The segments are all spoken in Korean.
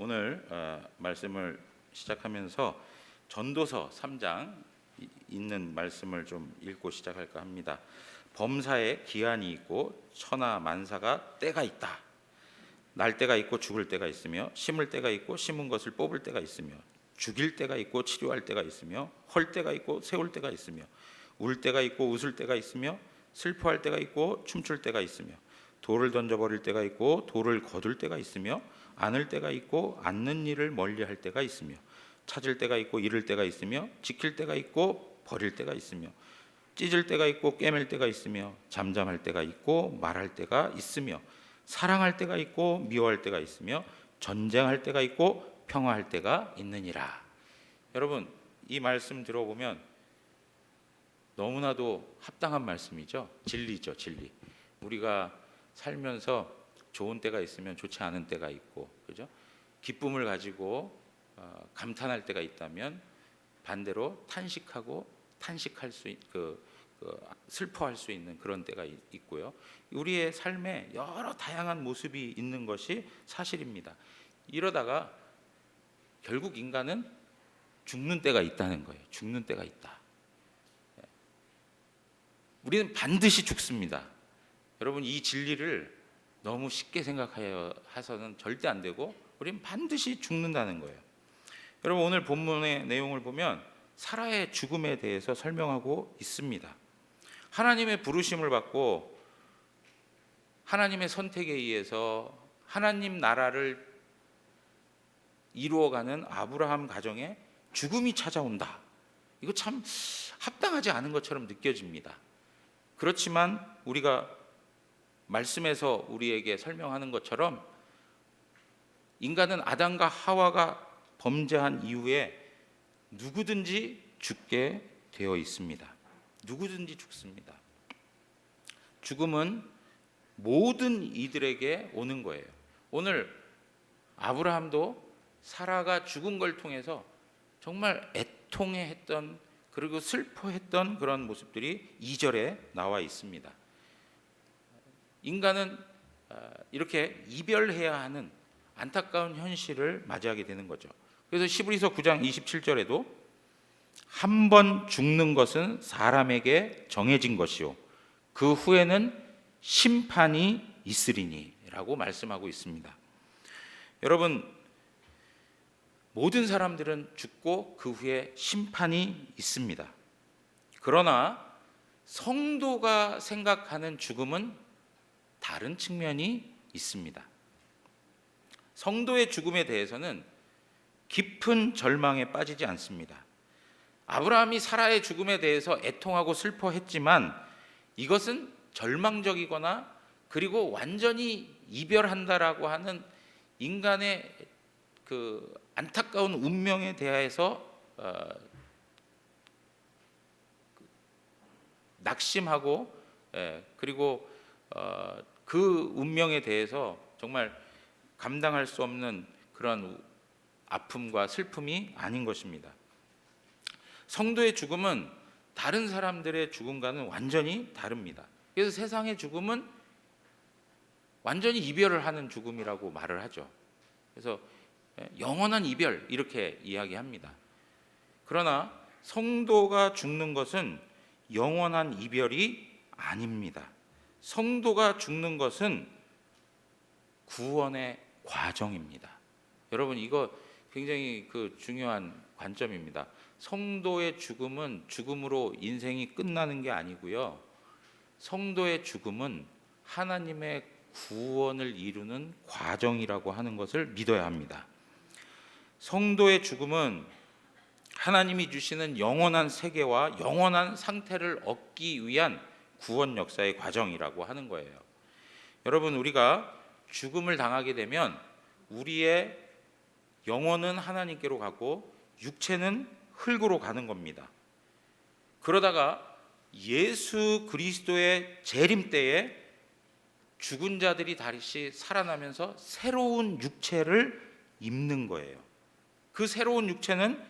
오늘 말씀을 시작하면서 전도서 3장 있는 말씀을 좀 읽고 시작할까 합니다. 범사에 기한이 있고 천하 만사가 때가 있다. 날 때가 있고 죽을 때가 있으며 심을 때가 있고 심은 것을 뽑을 때가 있으며 죽일 때가 있고 치료할 때가 있으며 헐 때가 있고 세울 때가 있으며 울 때가 있고 웃을 때가 있으며 슬퍼할 때가 있고 춤출 때가 있으며 돌을 던져버릴 때가 있고 돌을 거둘 때가 있으며 안을 때가 있고 않는 일을 멀리할 때가 있으며 찾을 때가 있고 잃을 때가 있으며 지킬 때가 있고 버릴 때가 있으며 찢을 때가 있고 꿰맬 때가 있으며 잠잠할 때가 있고 말할 때가 있으며 사랑할 때가 있고 미워할 때가 있으며 전쟁할 때가 있고 평화할 때가 있느니라. 여러분, 이 말씀 들어보면 너무나도 합당한 말씀이죠. 진리죠, 진리. 우리가 살면서 좋은 때가 있으면 좋지 않은 때가 있고, 그죠? 기쁨을 가지고 감탄할 때가 있다면 반대로 탄식할 수 슬퍼할 수 있는 그런 때가 있고요. 우리의 삶에 여러 다양한 모습이 있는 것이 사실입니다. 이러다가 결국 인간은 죽는 때가 있다는 거예요. 죽는 때가 있다. 우리는 반드시 죽습니다. 여러분, 이 진리를 너무 쉽게 생각해서는 절대 안 되고 우리는 반드시 죽는다는 거예요. 여러분, 오늘 본문의 내용을 보면 사라의 죽음에 대해서 설명하고 있습니다. 하나님의 부르심을 받고 하나님의 선택에 의해서 하나님 나라를 이루어가는 아브라함 가정에 죽음이 찾아온다. 이거 참 합당하지 않은 것처럼 느껴집니다. 그렇지만 우리가 말씀에서 우리에게 설명하는 것처럼 인간은 아담과 하와가 범죄한 이후에 누구든지 죽게 되어 있습니다. 누구든지 죽습니다. 죽음은 모든 이들에게 오는 거예요. 오늘 아브라함도 사라가 죽은 걸 통해서 정말 애통해했던, 그리고 슬퍼했던 그런 모습들이 2절에 나와 있습니다. 인간은 이렇게 이별해야 하는 안타까운 현실을 맞이하게 되는 거죠. 그래서 히브리서 9장 27절에도 한 번 죽는 것은 사람에게 정해진 것이요 그 후에는 심판이 있으리니 라고 말씀하고 있습니다. 여러분, 모든 사람들은 죽고 그 후에 심판이 있습니다. 그러나 성도가 생각하는 죽음은 다른 측면이 있습니다. 성도의 죽음에 대해서는 깊은 절망에 빠지지 않습니다. 아브라함이 사라의 죽음에 대해서 애통하고 슬퍼했지만 이것은 절망적이거나 그리고 완전히 이별한다라고 하는 인간의 그 안타까운 운명에 대해서 낙심하고 그리고 그 운명에 대해서 정말 감당할 수 없는 그런 아픔과 슬픔이 아닌 것입니다. 성도의 죽음은 다른 사람들의 죽음과는 완전히 다릅니다. 그래서 세상의 죽음은 완전히 이별을 하는 죽음이라고 말을 하죠. 그래서 영원한 이별 이렇게 이야기합니다. 그러나 성도가 죽는 것은 영원한 이별이 아닙니다. 성도가 죽는 것은 구원의 과정입니다. 여러분, 이거 굉장히 중요한 관점입니다. 성도의 죽음은 죽음으로 인생이 끝나는 게 아니고요. 성도의 죽음은 하나님의 구원을 이루는 과정이라고 하는 것을 믿어야 합니다. 성도의 죽음은 하나님이 주시는 영원한 세계와 영원한 상태를 얻기 위한 구원 역사의 과정이라고 하는 거예요. 여러분, 우리가 죽음을 당하게 되면 우리의 영혼은 하나님께로 가고 육체는 흙으로 가는 겁니다. 그러다가 예수 그리스도의 재림 때에 죽은 자들이 다시 살아나면서 새로운 육체를 입는 거예요. 그 새로운 육체는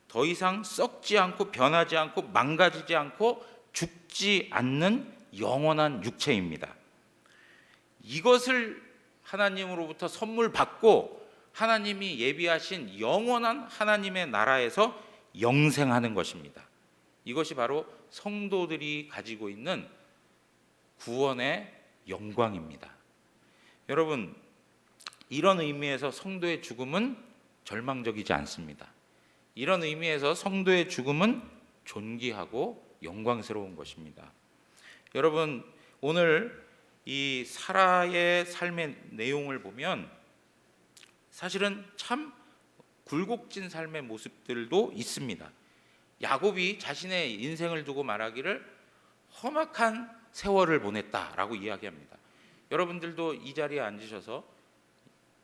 더 이상 썩지 않고 변하지 않고 망가지지 않고 죽지 않는 영원한 육체입니다. 이것을 하나님으로부터 선물 받고 하나님이 예비하신 영원한 하나님의 나라에서 영생하는 것입니다. 이것이 바로 성도들이 가지고 있는 구원의 영광입니다. 여러분, 이런 의미에서 성도의 죽음은 절망적이지 않습니다. 이런 의미에서 성도의 죽음은 존귀하고 영광스러운 것입니다. 여러분, 오늘 이 사라의 삶의 내용을 보면 사실은 참 굴곡진 삶의 모습들도 있습니다. 야곱이 자신의 인생을 두고 말하기를 험악한 세월을 보냈다라고 이야기합니다. 여러분들도 이 자리에 앉으셔서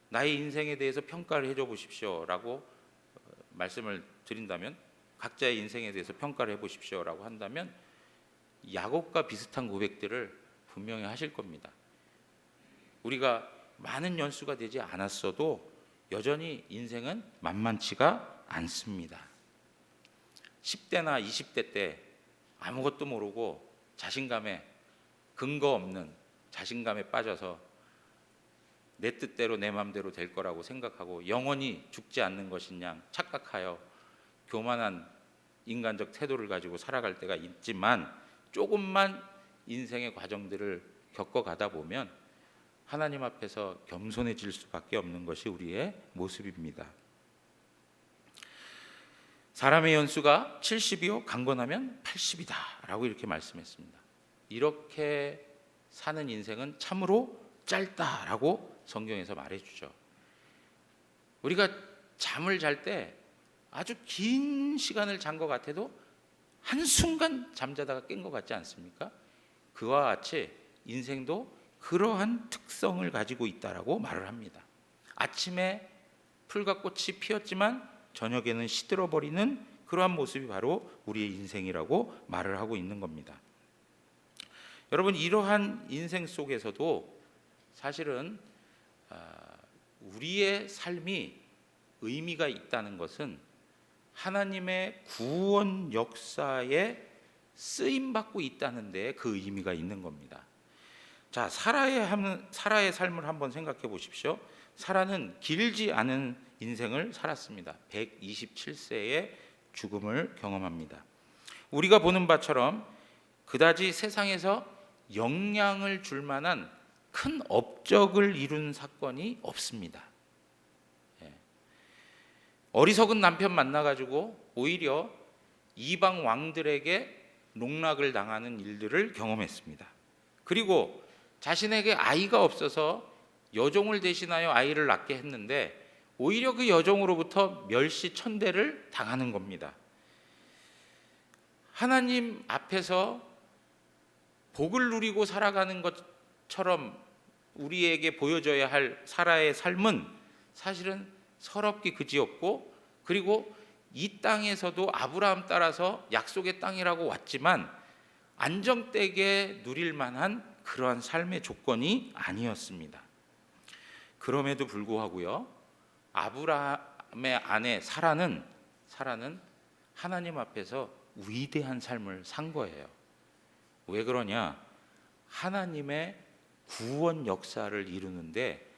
나의 인생에 대해서 평가를 해줘 보십시오라고 말씀을 드린다면, 각자의 인생에 대해서 평가를 해보십시오라고 한다면 야곱과 비슷한 고백들을 분명히 하실 겁니다. 우리가 많은 연수가 되지 않았어도 여전히 인생은 만만치가 않습니다. 10대나 20대 때 아무것도 모르고 자신감에 근거 없는 자신감에 빠져서 내 뜻대로 내 마음대로 될 거라고 생각하고 영원히 죽지 않는 것인 양 착각하여 교만한 인간적 태도를 가지고 살아갈 때가 있지만, 조금만 인생의 과정들을 겪어가다 보면 하나님 앞에서 겸손해질 수밖에 없는 것이 우리의 모습입니다. 사람의 연수가 70이요 강건하면 80이다 라고 이렇게 말씀했습니다. 이렇게 사는 인생은 참으로 짧다라고 성경에서 말해주죠. 우리가 잠을 잘 때 아주 긴 시간을 잔 것 같아도 한순간 잠자다가 깬 것 같지 않습니까? 그와 같이 인생도 그러한 특성을 가지고 있다라고 말을 합니다. 아침에 풀과 꽃이 피었지만 저녁에는 시들어버리는 그러한 모습이 바로 우리의 인생이라고 말을 하고 있는 겁니다. 여러분, 이러한 인생 속에서도 사실은 우리의 삶이 의미가 있다는 것은 하나님의 구원 역사에 쓰임받고 있다는 데 그 의미가 있는 겁니다. 자, 사라의 삶을 한번 생각해 보십시오. 사라는 길지 않은 인생을 살았습니다. 127세의 죽음을 경험합니다. 우리가 보는 바처럼 그다지 세상에서 영향을 줄 만한 큰 업적을 이룬 사건이 없습니다. 어리석은 남편 만나가지고 오히려 이방 왕들에게 농락을 당하는 일들을 경험했습니다. 그리고 자신에게 아이가 없어서 여종을 대신하여 아이를 낳게 했는데 오히려 그 여종으로부터 멸시천대를 당하는 겁니다. 하나님 앞에서 복을 누리고 살아가는 것처럼 우리에게 보여져야 할 사라의 삶은 사실은 서럽기 그지없고, 그리고 이 땅에서도 아브라함 따라서 약속의 땅이라고 왔지만 안정되게 누릴 만한 그러한 삶의 조건이 아니었습니다. 그럼에도 불구하고요, 아브라함의 아내 사라는 하나님 앞에서 위대한 삶을 산 거예요. 왜 그러냐? 하나님의 구원 역사를 이루는데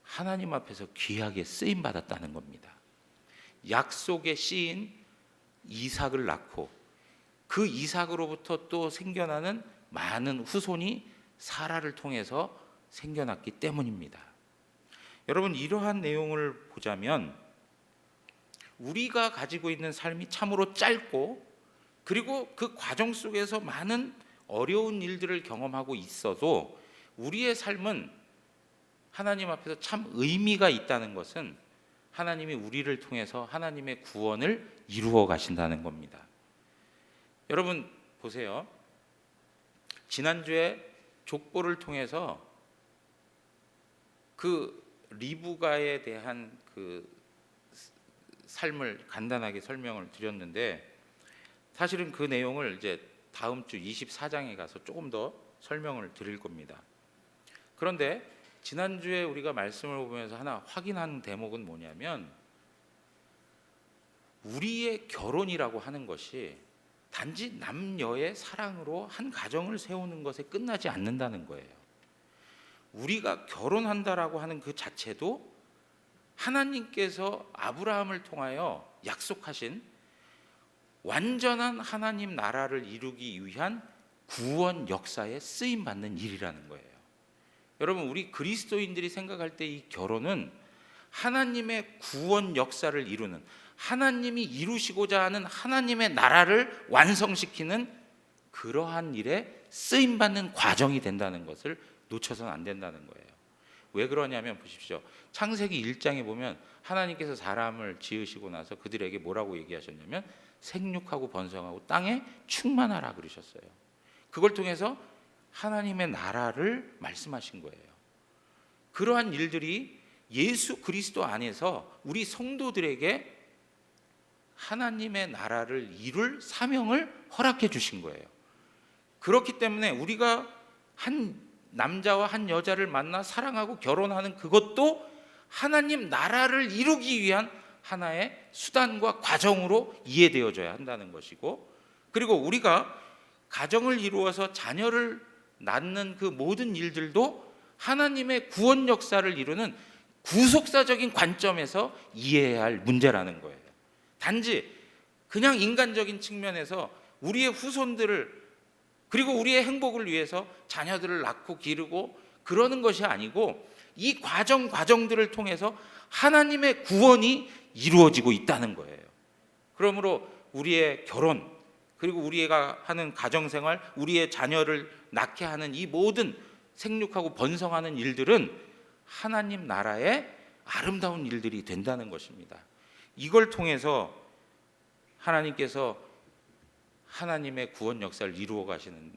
하나님 앞에서 귀하게 쓰임 받았다는 겁니다. 약속의 씨인 이삭을 낳고 그 이삭으로부터 또 생겨나는 많은 후손이 사라를 통해서 생겨났기 때문입니다. 여러분, 이러한 내용을 보자면 우리가 가지고 있는 삶이 참으로 짧고, 그리고 그 과정 속에서 많은 어려운 일들을 경험하고 있어도 우리의 삶은 하나님 앞에서 참 의미가 있다는 것은 하나님이 우리를 통해서 하나님의 구원을 이루어 가신다는 겁니다. 여러분 보세요. 지난주에 족보를 통해서 그 리브가에 대한 그 삶을 간단하게 설명을 드렸는데, 사실은 그 내용을 이제 다음 주 24장에 가서 조금 더 설명을 드릴 겁니다. 그런데 지난주에 우리가 말씀을 보면서 하나 확인한 대목은 뭐냐면, 우리의 결혼이라고 하는 것이 단지 남녀의 사랑으로 한 가정을 세우는 것에 끝나지 않는다는 거예요. 우리가 결혼한다라고 하는 그 자체도 하나님께서 아브라함을 통하여 약속하신 완전한 하나님 나라를 이루기 위한 구원 역사에 쓰임 받는 일이라는 거예요. 여러분, 우리 그리스도인들이 생각할 때 이 결혼은 하나님의 구원 역사를 이루는, 하나님이 이루시고자 하는 하나님의 나라를 완성시키는 그러한 일에 쓰임 받는 과정이 된다는 것을 놓쳐서는 안 된다는 거예요. 왜 그러냐면 보십시오. 창세기 1장에 보면 하나님께서 사람을 지으시고 나서 그들에게 뭐라고 얘기하셨냐면 생육하고 번성하고 땅에 충만하라 그러셨어요. 그걸 통해서 하나님의 나라를 말씀하신 거예요. 그러한 일들이 예수 그리스도 안에서 우리 성도들에게 하나님의 나라를 이룰 사명을 허락해 주신 거예요. 그렇기 때문에 우리가 한 남자와 한 여자를 만나 사랑하고 결혼하는 그것도 하나님 나라를 이루기 위한 하나의 수단과 과정으로 이해되어져야 한다는 것이고, 그리고 우리가 가정을 이루어서 자녀를 낳는 그 모든 일들도 하나님의 구원 역사를 이루는 구속사적인 관점에서 이해해야 할 문제라는 거예요. 단지 그냥 인간적인 측면에서 우리의 후손들을, 그리고 우리의 행복을 위해서 자녀들을 낳고 기르고 그러는 것이 아니고 이 과정들을 통해서 하나님의 구원이 이루어지고 있다는 거예요. 그러므로 우리의 결혼, 그리고 우리가 하는 가정생활, 우리의 자녀를 낳게 하는 이 모든 생육하고 번성하는 일들은 하나님 나라의 아름다운 일들이 된다는 것입니다. 이걸 통해서 하나님께서 하나님의 구원 역사를 이루어 가시는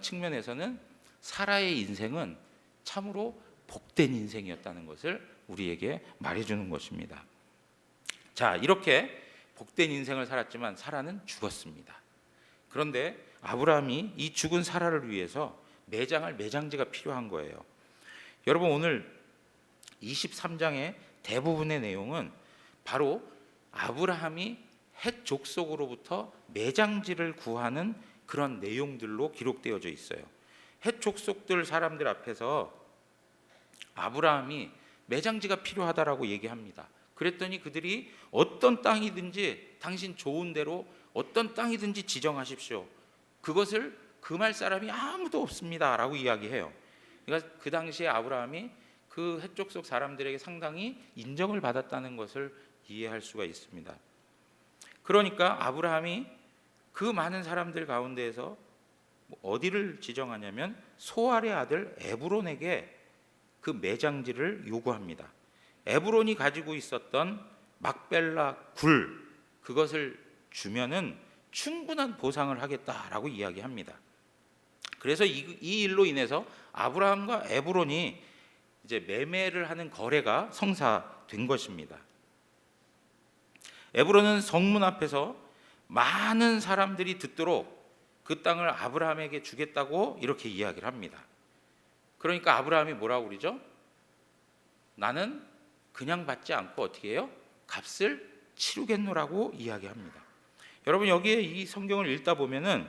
측면에서는 사라의 인생은 참으로 복된 인생이었다는 것을 우리에게 말해주는 것입니다. 자, 이렇게 복된 인생을 살았지만 사라는 죽었습니다. 그런데 아브라함이 이 죽은 사라를 위해서 매장할 매장지가 필요한 거예요. 여러분, 오늘 23장의 대부분의 내용은 바로 아브라함이 헷 족속으로부터 매장지를 구하는 그런 내용들로 기록되어져 있어요. 헷 족속들 사람들 앞에서 아브라함이 매장지가 필요하다라고 얘기합니다. 그랬더니 그들이 어떤 땅이든지 당신 좋은 대로 어떤 땅이든지 지정하십시오. 그것을 금할 사람이 아무도 없습니다 라고 이야기해요. 그러니까 그 당시에 아브라함이 그 헷 족속 사람들에게 상당히 인정을 받았다는 것을 이해할 수가 있습니다. 그러니까 아브라함이 그 많은 사람들 가운데에서 어디를 지정하냐면 소알의 아들 에브론에게 그 매장지를 요구합니다. 에브론이 가지고 있었던 막벨라 굴, 그것을 주면은 충분한 보상을 하겠다라고 이야기합니다. 그래서 이 일로 인해서 아브라함과 에브론이 이제 매매를 하는 거래가 성사된 것입니다. 에브론은 성문 앞에서 많은 사람들이 듣도록 그 땅을 아브라함에게 주겠다고 이렇게 이야기를 합니다. 그러니까 아브라함이 뭐라고 그러죠? 나는 그냥 받지 않고 어떻게 해요? 값을 치르겠노라고 이야기합니다. 여러분, 여기에 이 성경을 읽다 보면은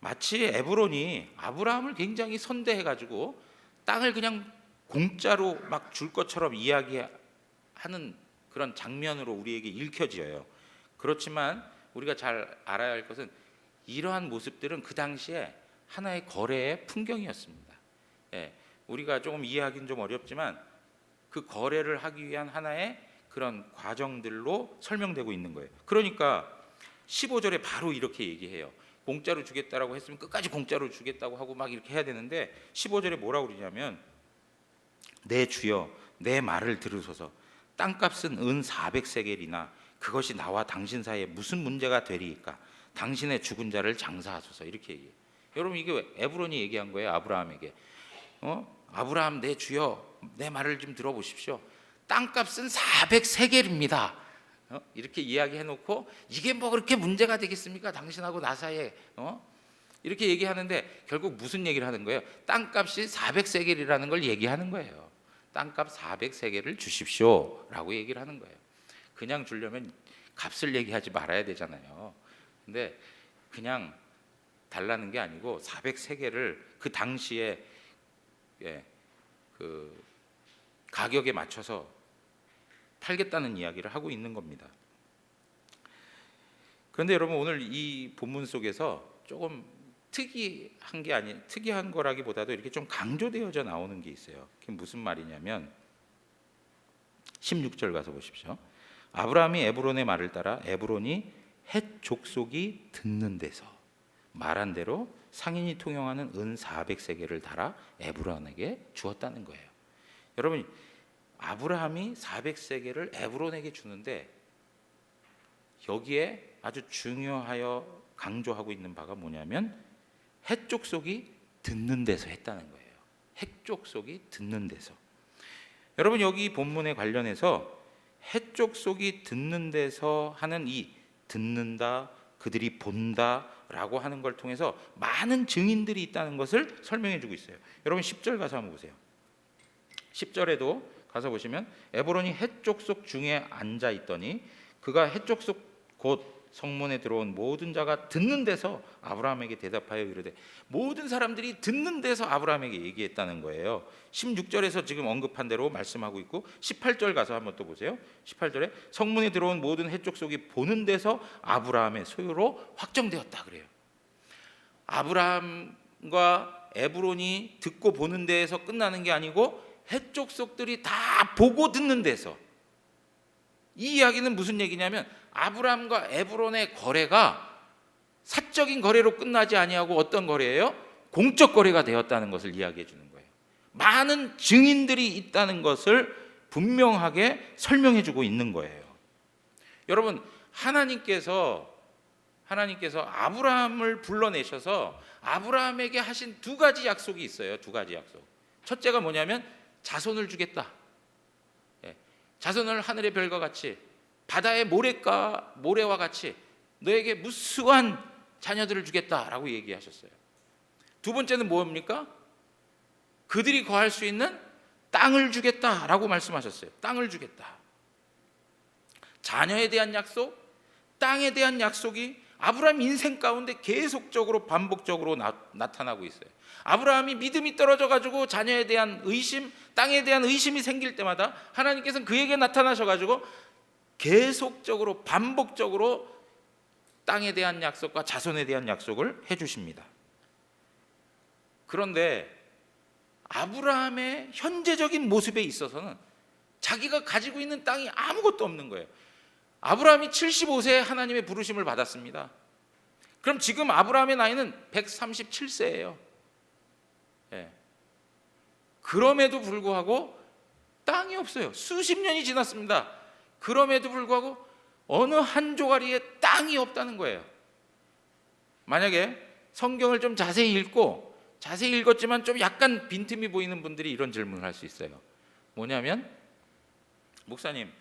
마치 에브론이 아브라함을 굉장히 선대해가지고 땅을 그냥 공짜로 막 줄 것처럼 이야기하는 그런 장면으로 우리에게 읽혀져요. 그렇지만 우리가 잘 알아야 할 것은 이러한 모습들은 그 당시에 하나의 거래의 풍경이었습니다. 예, 우리가 조금 이해하기는 좀 어렵지만 그 거래를 하기 위한 하나의 그런 과정들로 설명되고 있는 거예요. 그러니까 15절에 바로 이렇게 얘기해요. 공짜로 주겠다라고 했으면 끝까지 공짜로 주겠다고 하고 막 이렇게 해야 되는데 15절에 뭐라고 그러냐면 내 주여 내 말을 들으소서 땅값은 은 400세겔이나 그것이 나와 당신 사이에 무슨 문제가 되리이까 당신의 죽은 자를 장사하소서 이렇게 얘기해요. 여러분, 이게 에브론이 얘기한 거예요. 아브라함에게 아브라함 내 주여 내 말을 좀 들어보십시오. 땅값은 400세겔입니다. 이렇게 이야기해놓고 이게 뭐 그렇게 문제가 되겠습니까? 당신하고 나 사이에 이렇게 얘기하는데 결국 무슨 얘기를 하는 거예요? 땅값이 400세겔이라는 걸 얘기하는 거예요. 땅값 400세겔을 주십시오 라고 얘기를 하는 거예요. 그냥 주려면 값을 얘기하지 말아야 되잖아요. 근데 그냥 달라는 게 아니고 400세겔을 그 당시에 그 가격에 맞춰서 팔겠다는 이야기를 하고 있는 겁니다. 그런데 여러분, 오늘 이 본문 속에서 조금 특이한 거라기보다도 이렇게 좀 강조되어져 나오는 게 있어요. 그게 무슨 말이냐면 16절 가서 보십시오. 아브라함이 에브론의 말을 따라 에브론이 헷 족속이 듣는 데서 말한 대로 상인이 통용하는 은 400세겔을 달아 에브론에게 주었다는 거예요. 여러분, 아브라함이 400세겔을 에브론에게 주는데 여기에 아주 중요하여 강조하고 있는 바가 뭐냐면 헷 족속이 듣는 데서 했다는 거예요. 헷 족속이 듣는 데서. 여러분, 여기 본문에 관련해서 헷 족속이 듣는 데서 하는 이 듣는다, 그들이 본다라고 하는 걸 통해서 많은 증인들이 있다는 것을 설명해 주고 있어요. 여러분 10절 가서 한번 보세요. 10절에도 가서 보시면 에브론이 헷 족속 중에 앉아 있더니 그가 헷 족속 곧 성문에 들어온 모든 자가 듣는 데서 아브라함에게 대답하여 이르되, 모든 사람들이 듣는 데서 아브라함에게 얘기했다는 거예요. 16절에서 지금 언급한 대로 말씀하고 있고 18절 가서 한번 또 보세요. 18절에 성문에 들어온 모든 헷 족속이 보는 데서 아브라함의 소유로 확정되었다 그래요. 아브라함과 에브론이 듣고 보는 데에서 끝나는 게 아니고 헷 족속들이 다 보고 듣는 데서. 이 이야기는 무슨 얘기냐면 아브라함과 에브론의 거래가 사적인 거래로 끝나지 아니하고 어떤 거래예요? 공적 거래가 되었다는 것을 이야기해 주는 거예요. 많은 증인들이 있다는 것을 분명하게 설명해 주고 있는 거예요. 여러분, 하나님께서 아브라함을 불러내셔서 아브라함에게 하신 두 가지 약속이 있어요. 두 가지 약속. 첫째가 뭐냐면 자손을 주겠다. 자손을 하늘의 별과 같이 바다의 모래와 같이 너에게 무수한 자녀들을 주겠다라고 얘기하셨어요. 두 번째는 뭡니까? 그들이 거할 수 있는 땅을 주겠다라고 말씀하셨어요. 땅을 주겠다. 자녀에 대한 약속, 땅에 대한 약속이 아브라함 인생 가운데 계속적으로 반복적으로 나타나고 있어요. 아브라함이 믿음이 떨어져 가지고 자녀에 대한 의심, 땅에 대한 의심이 생길 때마다 하나님께서는 그에게 나타나셔 가지고 계속적으로 반복적으로 땅에 대한 약속과 자손에 대한 약속을 해 주십니다. 그런데 아브라함의 현재적인 모습에 있어서는 자기가 가지고 있는 땅이 아무것도 없는 거예요. 아브라함이 75세에 하나님의 부르심을 받았습니다. 그럼 지금 아브라함의 나이는 137세예요. 그럼에도 불구하고 땅이 없어요. 수십 년이 지났습니다. 그럼에도 불구하고 어느 한 조가리에 땅이 없다는 거예요. 만약에 성경을 좀 자세히 읽었지만 좀 약간 빈틈이 보이는 분들이 이런 질문을 할 수 있어요. 뭐냐면, 목사님,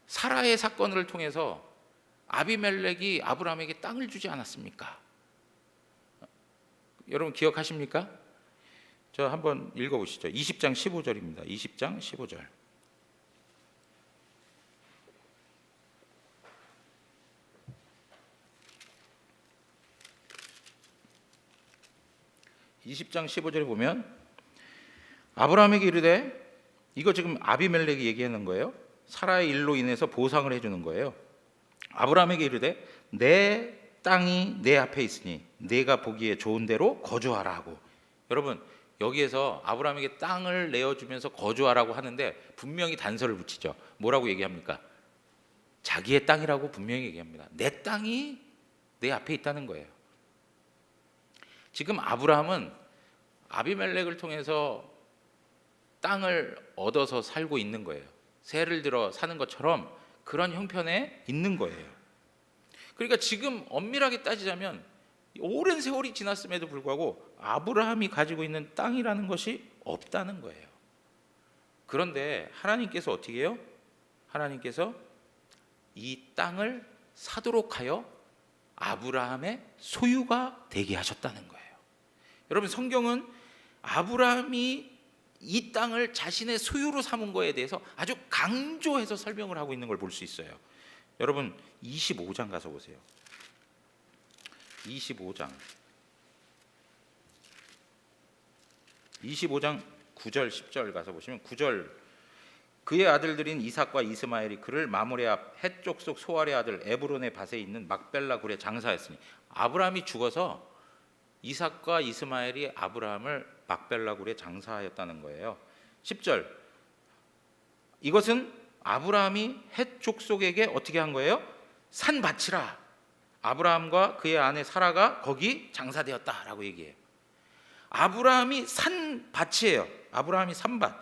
사라의 사건을 통해서 아비멜렉이 아브라함에게 땅을 주지 않았습니까? 여러분 기억하십니까? 저 한번 읽어보시죠. 20장 15절입니다. 20장 15절. (20장 15절에) 보면 아브라함에게 이르되, 이거 지금 아비멜렉이 얘기하는 거예요. 사라의 일로 인해서 보상을 해주는 거예요. 아브라함에게 이르되 내 땅이 내 앞에 있으니 내가 보기에 좋은 대로 거주하라 하고. 여러분, 여기에서 아브라함에게 땅을 내어주면서 거주하라고 하는데 분명히 단서를 붙이죠. 뭐라고 얘기합니까? 자기의 땅이라고 분명히 얘기합니다. 내 땅이 내 앞에 있다는 거예요. 지금 아브라함은 아비멜렉을 통해서 땅을 얻어서 살고 있는 거예요. 새를 들어 사는 것처럼 그런 형편에 있는 거예요. 그러니까 지금 엄밀하게 따지자면 오랜 세월이 지났음에도 불구하고 아브라함이 가지고 있는 땅이라는 것이 없다는 거예요. 그런데 하나님께서 어떻게 해요? 하나님께서 이 땅을 사도록 하여 아브라함의 소유가 되게 하셨다는 거예요. 여러분, 성경은 아브라함이 이 땅을 자신의 소유로 삼은 거에 대해서 아주 강조해서 설명을 하고 있는 걸 볼 수 있어요. 여러분 25장 가서 보세요. 25장 9절 10절 가서 보시면 9절 그의 아들들인 이삭과 이스마엘이 그를 마므레 앞 헷 족속 소알의 아들 에브론의 밭에 있는 막벨라 굴에 장사했으니, 아브라함이 죽어서 이삭과 이스마엘이 아브라함을 막벨라 굴에 장사하였다는 거예요. 10절, 이것은 아브라함이 헷 족속에게 어떻게 한 거예요? 산 밭이라. 아브라함과 그의 아내 사라가 거기 장사되었다라고 얘기해요. 아브라함이 산 밭이에요. 아브라함이 산 밭.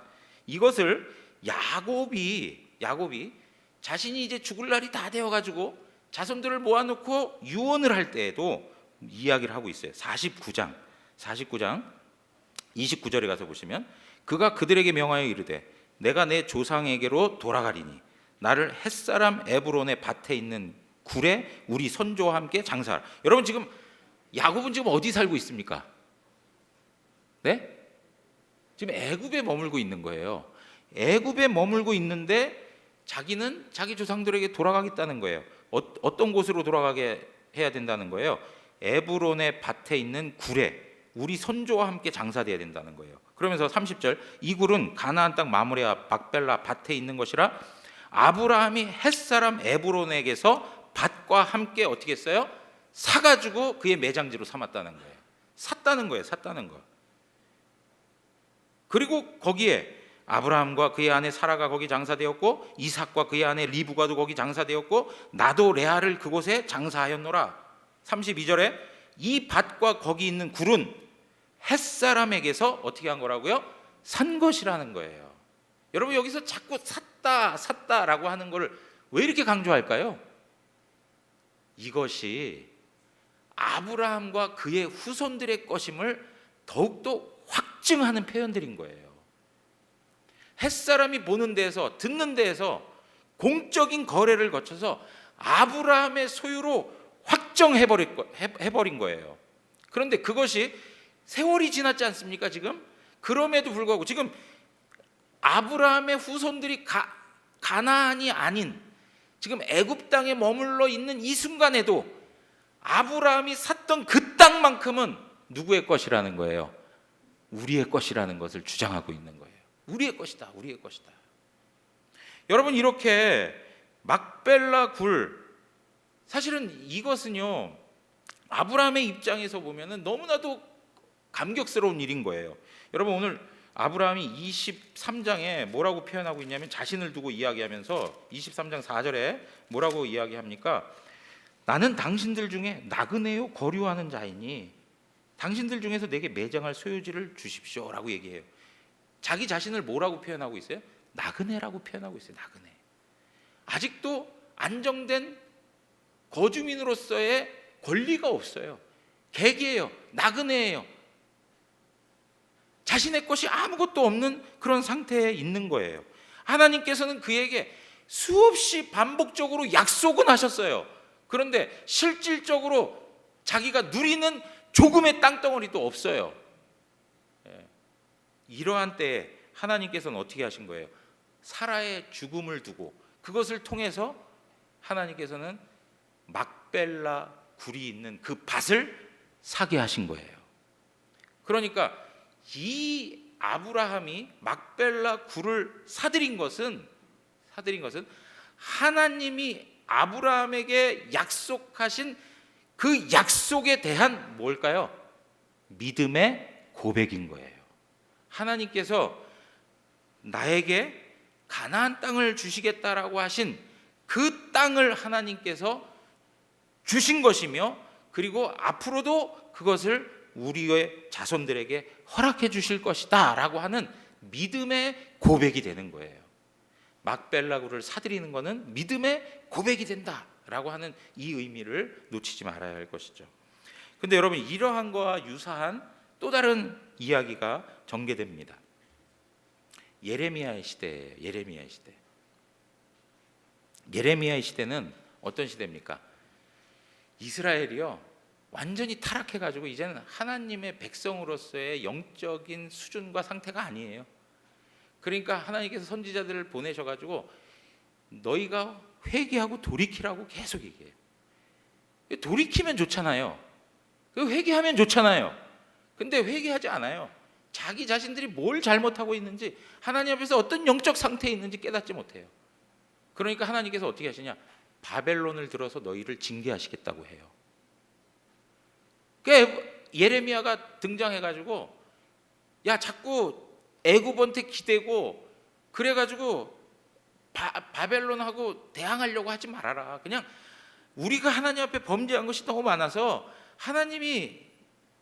이것을 야곱이 자신이 이제 죽을 날이 다 되어가지고 자손들을 모아놓고 유언을 할 때에도 이야기를 하고 있어요. 49장 29절에 가서 보시면, 그가 그들에게 명하여 이르되 내가 내 조상에게로 돌아가리니 나를 햇사람 에브론의 밭에 있는 굴에 우리 선조와 함께 장사하라. 여러분, 지금 야곱은 지금 어디 살고 있습니까? 네? 지금 애굽에 머물고 있는 거예요. 애굽에 머물고 있는데 자기는 자기 조상들에게 돌아가겠다는 거예요. 어떤 곳으로 돌아가게 해야 된다는 거예요? 에브론의 밭에 있는 굴에 우리 선조와 함께 장사돼야 된다는 거예요. 그러면서 30절, 이 굴은 가나안 땅 마므레 앞 막벨라 밭에 있는 것이라 아브라함이 햇사람 에브론에게서 밭과 함께 어떻게 했어요? 사가지고 그의 매장지로 삼았다는 거예요. 샀다는 거. 그리고 거기에 아브라함과 그의 아내 사라가 거기 장사되었고, 이삭과 그의 아내 리브가도 거기 장사되었고, 나도 레아를 그곳에 장사하였노라. 32절에 이 밭과 거기 있는 굴은 햇사람에게서 어떻게 한 거라고요? 산 것이라는 거예요. 여러분, 여기서 자꾸 샀다라고 하는 걸 왜 이렇게 강조할까요? 이것이 아브라함과 그의 후손들의 것임을 더욱더 확증하는 표현들인 거예요. 햇사람이 보는 데에서, 듣는 데에서 공적인 거래를 거쳐서 아브라함의 소유로 확정해버린 거예요. 그런데 그것이 세월이 지났지 않습니까? 지금 그럼에도 불구하고 지금 아브라함의 후손들이 가나안이 아닌 지금 애굽 땅에 머물러 있는 이 순간에도 아브라함이 샀던 그 땅만큼은 누구의 것이라는 거예요? 우리의 것이라는 것을 주장하고 있는 거예요. 우리의 것이다. 여러분, 이렇게 막벨라 굴, 사실은 이것은요, 아브라함의 입장에서 보면은 너무나도 감격스러운 일인 거예요. 여러분, 오늘 아브라함이 23장에 뭐라고 표현하고 있냐면, 자신을 두고 이야기하면서 23장 4절에 뭐라고 이야기합니까? 나는 당신들 중에 나그네요 거류하는 자이니 당신들 중에서 내게 매장할 소유지를 주십시오라고 얘기해요. 자기 자신을 뭐라고 표현하고 있어요? 나그네라고 표현하고 있어요. 나그네. 아직도 안정된 거주민으로서의 권리가 없어요. 객이에요. 나그네예요. 자신의 것이 아무것도 없는 그런 상태에 있는 거예요. 하나님께서는 그에게 수없이 반복적으로 약속은 하셨어요. 그런데 실질적으로 자기가 누리는 조금의 땅덩어리도 없어요. 이러한 때에 하나님께서는 어떻게 하신 거예요? 사라의 죽음을 두고 그것을 통해서 하나님께서는 막벨라 굴이 있는 그 밭을 사게 하신 거예요. 그러니까 이 아브라함이 막벨라 굴을 사들인 것은 하나님이 아브라함에게 약속하신 그 약속에 대한 뭘까요? 믿음의 고백인 거예요. 하나님께서 나에게 가나안 땅을 주시겠다라고 하신 그 땅을 하나님께서 주신 것이며, 그리고 앞으로도 그것을 우리의 자손들에게 허락해 주실 것이다 라고 하는 믿음의 고백이 되는 거예요. 막벨라굴을 사들이는 것은 믿음의 고백이 된다라고 하는 이 의미를 놓치지 말아야 할 것이죠. 근데 여러분, 이러한 것과 유사한 또 다른 이야기가 전개됩니다. 예레미야의 시대예요. 예레미야의 시대는 어떤 시대입니까? 이스라엘이요, 완전히 타락해가지고 이제는 하나님의 백성으로서의 영적인 수준과 상태가 아니에요. 그러니까 하나님께서 선지자들을 보내셔가지고 너희가 회개하고 돌이키라고 계속 얘기해요. 돌이키면 좋잖아요. 회개하면 좋잖아요. 근데 회개하지 않아요. 자기 자신들이 뭘 잘못하고 있는지, 하나님 앞에서 어떤 영적 상태에 있는지 깨닫지 못해요. 그러니까 하나님께서 어떻게 하시냐? 바벨론을 들어서 너희를 징계하시겠다고 해요. 그러니까 예레미야가 등장해가지고 야 자꾸 애굽한테 기대고 그래가지고 바벨론하고 대항하려고 하지 말아라. 그냥 우리가 하나님 앞에 범죄한 것이 너무 많아서 하나님이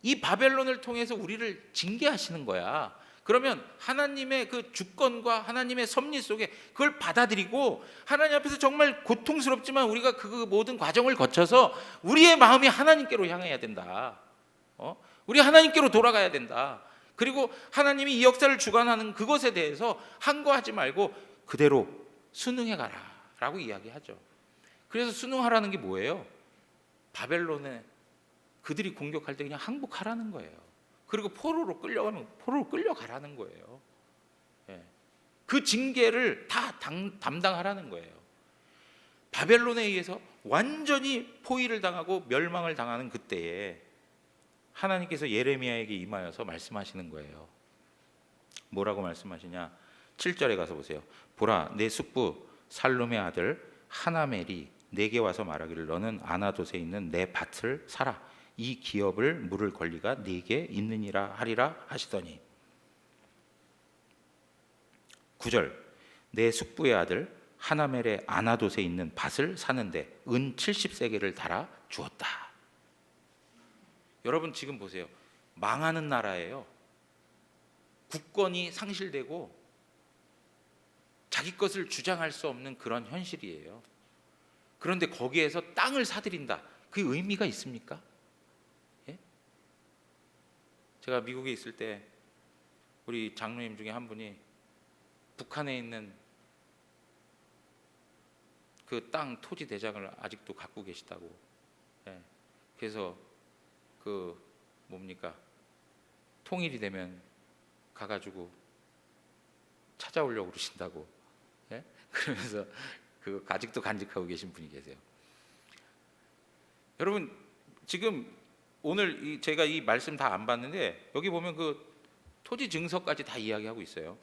이 바벨론을 통해서 우리를 징계하시는 거야. 그러면 하나님의 그 주권과 하나님의 섭리 속에 그걸 받아들이고 하나님 앞에서 정말 고통스럽지만 우리가 그 모든 과정을 거쳐서 우리의 마음이 하나님께로 향해야 된다. 우리 하나님께로 돌아가야 된다. 그리고 하나님이 이 역사를 주관하는 그것에 대해서 항거하지 말고 그대로 순응해 가라 라고 이야기하죠. 그래서 순응하라는 게 뭐예요? 바벨론에 그들이 공격할 때 그냥 항복하라는 거예요. 그리고 포로로 끌려가라는 거예요. 그 징계를 다 담당하라는 거예요. 바벨론에 의해서 완전히 포위를 당하고 멸망을 당하는 그때에 하나님께서 예레미야에게 임하여서 말씀하시는 거예요. 뭐라고 말씀하시냐? 7절에 가서 보세요. 보라, 내 숙부 살룸의 아들 하나멜이 내게 와서 말하기를 너는 아나돗에 있는 내 밭을 사라. 이 기업을 물을 권리가 네게 있느니라 하리라 하시더니 9절 내 숙부의 아들 하나멜의 아나돗에 있는 밭을 사는데 은 70세겔을 달아 주었다. 여러분 지금 보세요. 망하는 나라예요. 국권이 상실되고 자기 것을 주장할 수 없는 그런 현실이에요. 그런데 거기에서 땅을 사들인다. 그 의미가 있습니까? 제가 미국에 있을 때 우리 장로님 중에 한 분이 북한에 있는 그 땅 토지 대장을 아직도 갖고 계시다고. 그래서 그 뭡니까? 통일이 되면 가가지고 찾아오려고 그러신다고. 그러면서 그 아직도 간직하고 계신 분이 계세요. 여러분 지금 오늘 제가 이 말씀 다 안 봤는데 여기 보면 그 토지 증서까지 다 이야기하고 있어요.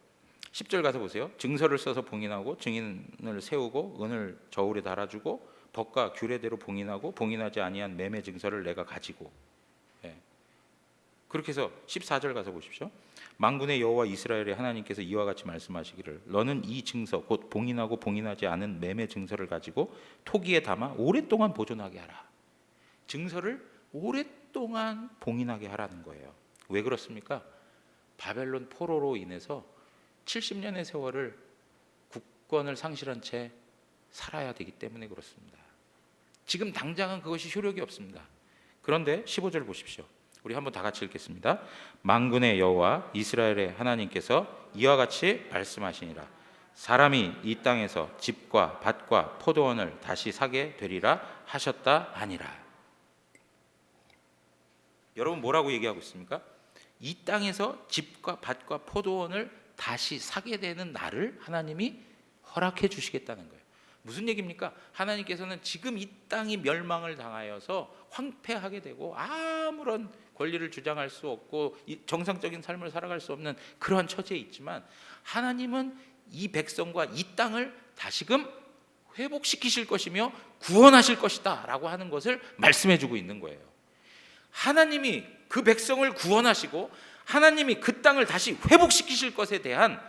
10절 가서 보세요. 증서를 써서 봉인하고 증인을 세우고 은을 저울에 달아주고 법과 규례대로 봉인하고 봉인하지 아니한 매매 증서를 내가 가지고. 그렇게 해서 14절 가서 보십시오. 만군의 여호와 이스라엘의 하나님께서 이와 같이 말씀하시기를 너는 이 증서 곧 봉인하고 봉인하지 않은 매매 증서를 가지고 토기에 담아 오랫동안 보존하게 하라. 증서를 오랫동안 봉인하게 하라는 거예요. 왜 그렇습니까? 바벨론 포로로 인해서 70년의 세월을 국권을 상실한 채 살아야 되기 때문에 그렇습니다. 지금 당장은 그것이 효력이 없습니다. 그런데 15절 보십시오. 우리 한번 다 같이 읽겠습니다. 만군의 여호와 이스라엘의 하나님께서 이와 같이 말씀하시니라. 사람이 이 땅에서 집과 밭과 포도원을 다시 사게 되리라 하셨다 하니라. 여러분 뭐라고 얘기하고 있습니까? 이 땅에서 집과 밭과 포도원을 다시 사게 되는 날을 하나님이 허락해 주시겠다는 거예요. 무슨 얘기입니까? 하나님께서는 지금 이 땅이 멸망을 당하여서 황폐하게 되고 아무런 권리를 주장할 수 없고 정상적인 삶을 살아갈 수 없는 그러한 처지에 있지만 하나님은 이 백성과 이 땅을 다시금 회복시키실 것이며 구원하실 것이다 라고 하는 것을 말씀해 주고 있는 거예요. 하나님이 그 백성을 구원하시고 하나님이 그 땅을 다시 회복시키실 것에 대한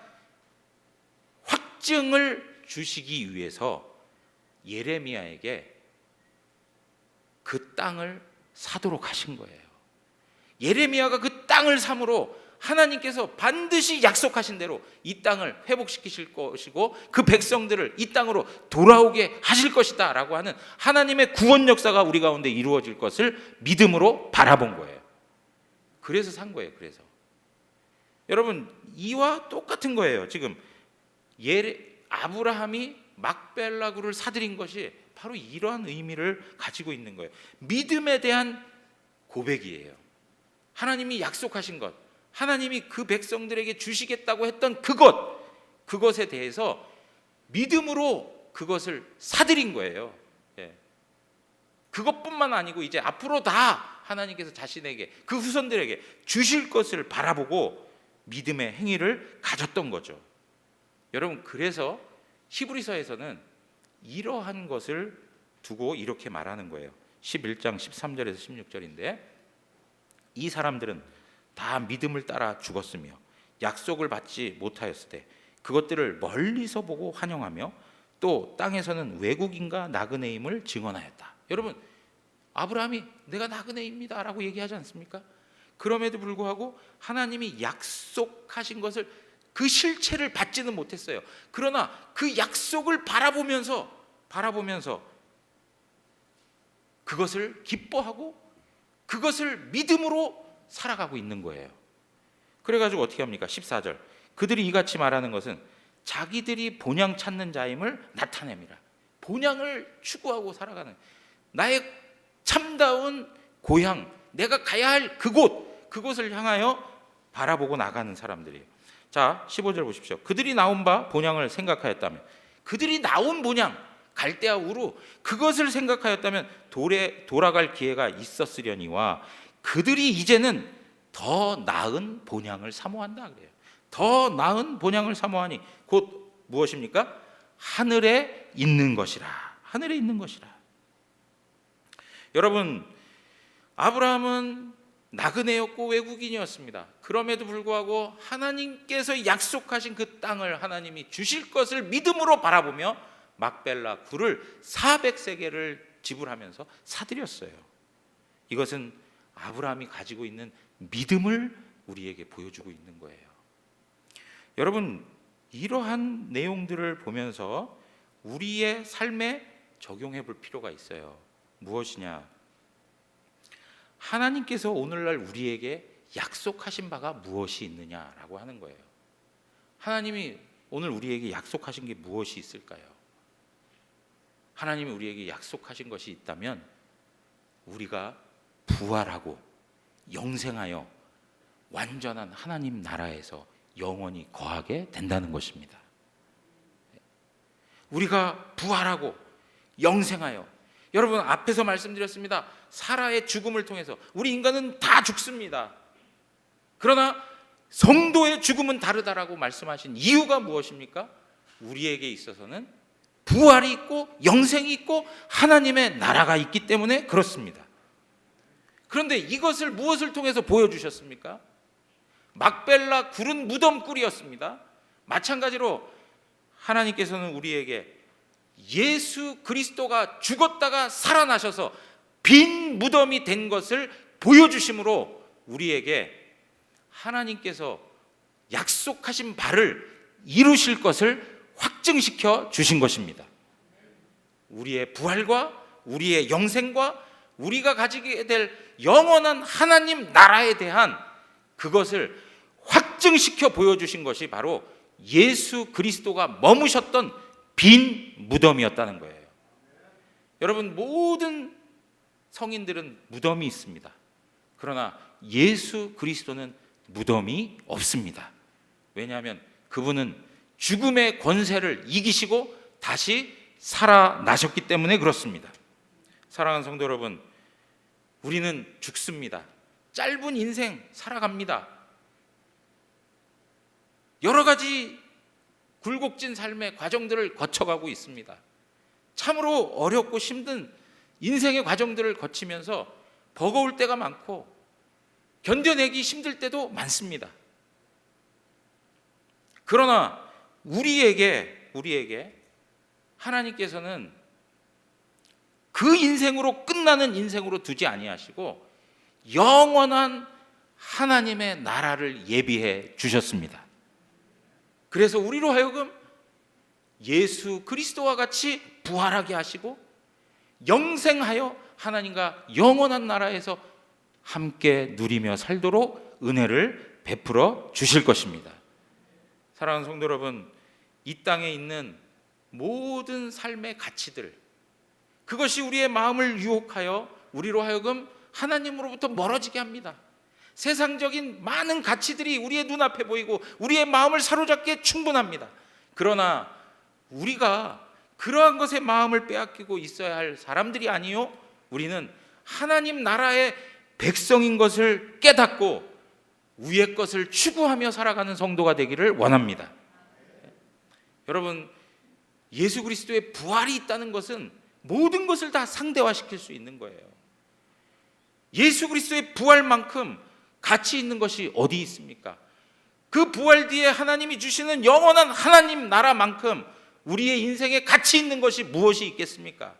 확증을 주시기 위해서 예레미야에게 그 땅을 사도록 하신 거예요. 예레미야가 그 땅을 삼으로 하나님께서 반드시 약속하신 대로 이 땅을 회복시키실 것이고 그 백성들을 이 땅으로 돌아오게 하실 것이다 라고 하는 하나님의 구원 역사가 우리 가운데 이루어질 것을 믿음으로 바라본 거예요. 그래서 산 거예요. 그래서 여러분 이와 똑같은 거예요. 지금 아브라함이 막벨라구를 사들인 것이 바로 이러한 의미를 가지고 있는 거예요. 믿음에 대한 고백이에요. 하나님이 약속하신 것, 하나님이 그 백성들에게 주시겠다고 했던 그것에 대해서 믿음으로 그것을 사들인 거예요. 그것뿐만 아니고 이제 앞으로 다 하나님께서 자신에게 그 후손들에게 주실 것을 바라보고 믿음의 행위를 가졌던 거죠. 여러분, 그래서 히브리서에서는 이러한 것을 두고 이렇게 말하는 거예요. 11장 13절에서 16절인데, 이 사람들은 다 믿음을 따라 죽었으며 약속을 받지 못하였을 때 그것들을 멀리서 보고 환영하며 또 땅에서는 외국인과 나그네임을 증언하였다. 여러분, 아브라함이 내가 나그네입니다 라고 얘기하지 않습니까? 그럼에도 불구하고 하나님이 약속하신 것을, 그 실체를 받지는 못했어요. 그러나 그 약속을 바라보면서 그것을 기뻐하고 그것을 믿음으로 살아가고 있는 거예요. 그래가지고 어떻게 합니까? 14절, 그들이 이같이 말하는 것은 자기들이 본향 찾는 자임을 나타냅니다. 본향을 추구하고 살아가는, 나의 참다운 고향, 내가 가야 할 그곳을 향하여 바라보고 나가는 사람들이에요. 자, 15절 보십시오. 그들이 나온 바 본향을 생각하였다면, 그들이 나온 본향, 갈대아 우루, 그것을 생각하였다면 돌아갈 기회가 있었으려니와 그들이 이제는 더 나은 본향을 사모한다 그래요. 더 나은 본향을 사모하니 곧 무엇입니까? 하늘에 있는 것이라. 하늘에 있는 것이라. 여러분, 아브라함은 나그네였고 외국인이었습니다. 그럼에도 불구하고 하나님께서 약속하신 그 땅을 하나님이 주실 것을 믿음으로 바라보며 막벨라 굴을 400세겔을 지불하면서 사들였어요. 이것은 아브라함이 가지고 있는 믿음을 우리에게 보여주고 있는 거예요. 여러분, 이러한 내용들을 보면서 우리의 삶에 적용해 볼 필요가 있어요. 무엇이냐? 하나님께서 오늘날 우리에게 약속하신 바가 무엇이 있느냐라고 하는 거예요. 하나님이 오늘 우리에게 약속하신 게 무엇이 있을까요? 하나님이 우리에게 약속하신 것이 있다면 우리가 부활하고 영생하여 완전한 하나님 나라에서 영원히 거하게 된다는 것입니다. 우리가 부활하고 영생하여, 여러분 앞에서 말씀드렸습니다. 사라의 죽음을 통해서 우리 인간은 다 죽습니다. 그러나 성도의 죽음은 다르다라고 말씀하신 이유가 무엇입니까? 우리에게 있어서는 부활이 있고 영생이 있고 하나님의 나라가 있기 때문에 그렇습니다. 그런데 이것을 무엇을 통해서 보여주셨습니까? 막벨라 굴은 무덤굴이었습니다. 마찬가지로 하나님께서는 우리에게 예수 그리스도가 죽었다가 살아나셔서 빈 무덤이 된 것을 보여주심으로 우리에게 하나님께서 약속하신 바를 이루실 것을 확증시켜 주신 것입니다. 우리의 부활과 우리의 영생과 우리가 가지게 될 영원한 하나님 나라에 대한 그것을 확증시켜 보여주신 것이 바로 예수 그리스도가 머무셨던 빈 무덤이었다는 거예요. 여러분, 모든 성인들은 무덤이 있습니다. 그러나 예수 그리스도는 무덤이 없습니다. 왜냐하면 그분은 죽음의 권세를 이기시고 다시 살아나셨기 때문에 그렇습니다. 사랑하는 성도 여러분, 우리는 죽습니다. 짧은 인생 살아갑니다. 여러 가지 굴곡진 삶의 과정들을 거쳐가고 있습니다. 참으로 어렵고 힘든 인생의 과정들을 거치면서 버거울 때가 많고 견뎌내기 힘들 때도 많습니다. 그러나 우리에게 하나님께서는 그 인생으로 끝나는 인생으로 두지 아니하시고 영원한 하나님의 나라를 예비해 주셨습니다. 그래서 우리로 하여금 예수 그리스도와 같이 부활하게 하시고 영생하여 하나님과 영원한 나라에서 함께 누리며 살도록 은혜를 베풀어 주실 것입니다. 사랑하는 성도 여러분, 이 땅에 있는 모든 삶의 가치들, 그것이 우리의 마음을 유혹하여 우리로 하여금 하나님으로부터 멀어지게 합니다. 세상적인 많은 가치들이 우리의 눈앞에 보이고 우리의 마음을 사로잡기에 충분합니다. 그러나 우리가 그러한 것에 마음을 빼앗기고 있어야 할 사람들이 아니요, 우리는 하나님 나라의 백성인 것을 깨닫고 위의 것을 추구하며 살아가는 성도가 되기를 원합니다. 여러분, 예수 그리스도의 부활이 있다는 것은 모든 것을 다 상대화시킬 수 있는 거예요. 예수 그리스도의 부활만큼 가치 있는 것이 어디 있습니까? 그 부활 뒤에 하나님이 주시는 영원한 하나님 나라만큼 우리의 인생에 가치 있는 것이 무엇이 있겠습니까?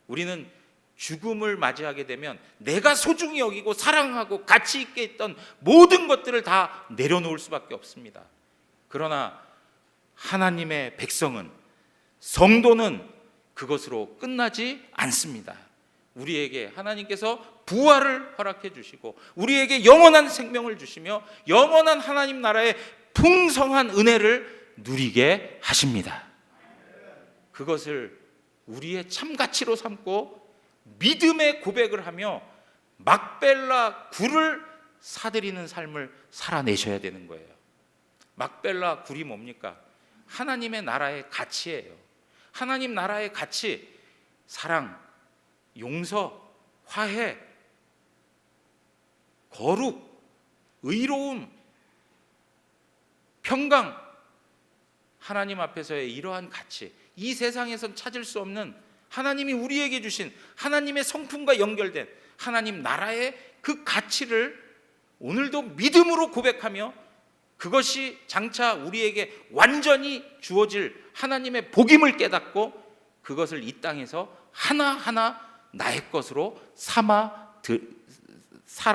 우리는 죽음을 맞이하게 되면 내가 소중히 여기고 사랑하고 가치 있게 했던 모든 것들을 다 내려놓을 수밖에 없습니다. 그러나 하나님의 백성은, 성도는 그것으로 끝나지 않습니다. 우리에게 하나님께서 부활을 허락해 주시고 우리에게 영원한 생명을 주시며 영원한 하나님 나라의 풍성한 은혜를 누리게 하십니다. 그것을 우리의 참 가치로 삼고 믿음의 고백을 하며 막벨라 굴을 사들이는 삶을 살아내셔야 되는 거예요. 막벨라 굴이 뭡니까? 하나님의 나라의 가치예요. 하나님 나라의 가치, 사랑, 용서, 화해, 거룩, 의로움, 평강, 하나님 앞에서의 이러한 가치, 이 세상에선 찾을 수 없는 하나님이 우리에게 주신 하나님의 성품과 연결된 하나님 나라의 그 가치를 오늘도 믿음으로 고백하며 그것이 장차 우리에게 완전히 주어질 하나님의 복임을 깨닫고 그것을 이 땅에서 하나하나 나의 것으로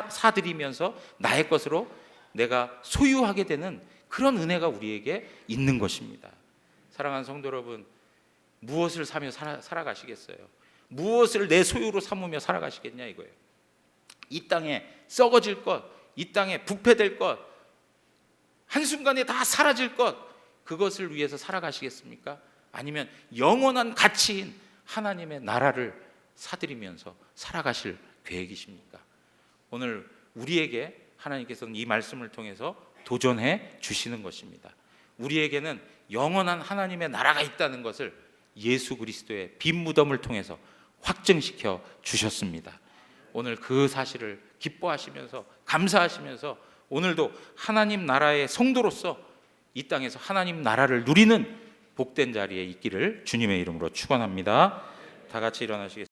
사들이면서 나의 것으로 내가 소유하게 되는 그런 은혜가 우리에게 있는 것입니다. 사랑하는 성도 여러분, 무엇을 사며 살아가시겠어요? 무엇을 내 소유로 삼으며 살아가시겠냐 이거예요. 이 땅에 썩어질 것, 이 땅에 부패될 것, 한순간에 다 사라질 것, 그것을 위해서 살아가시겠습니까? 아니면 영원한 가치인 하나님의 나라를 사들이면서 살아가실 계획이십니까? 오늘 우리에게 하나님께서는 이 말씀을 통해서 도전해 주시는 것입니다. 우리에게는 영원한 하나님의 나라가 있다는 것을 예수 그리스도의 빈 무덤을 통해서 확증시켜 주셨습니다. 오늘 그 사실을 기뻐하시면서 감사하시면서 오늘도 하나님 나라의 성도로서 이 땅에서 하나님 나라를 누리는 복된 자리에 있기를 주님의 이름으로 축원합니다. 다 같이 일어나시겠습니다.